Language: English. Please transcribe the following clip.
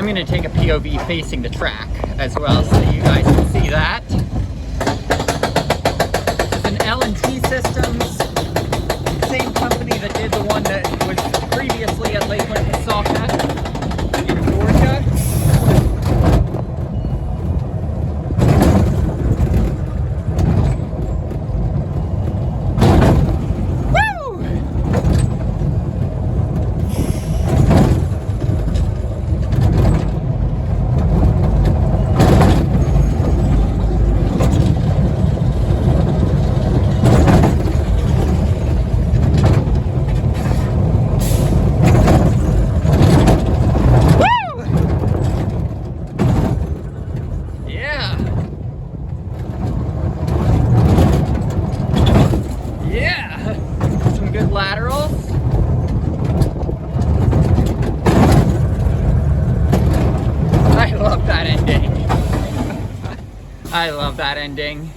I'm going to take a POV facing the track as well so you guys can see that. It's an L&T Systems, same company that did the one that was previously at Lake Winnepesaukah in Georgia. Laterals. I love that ending. I love that ending.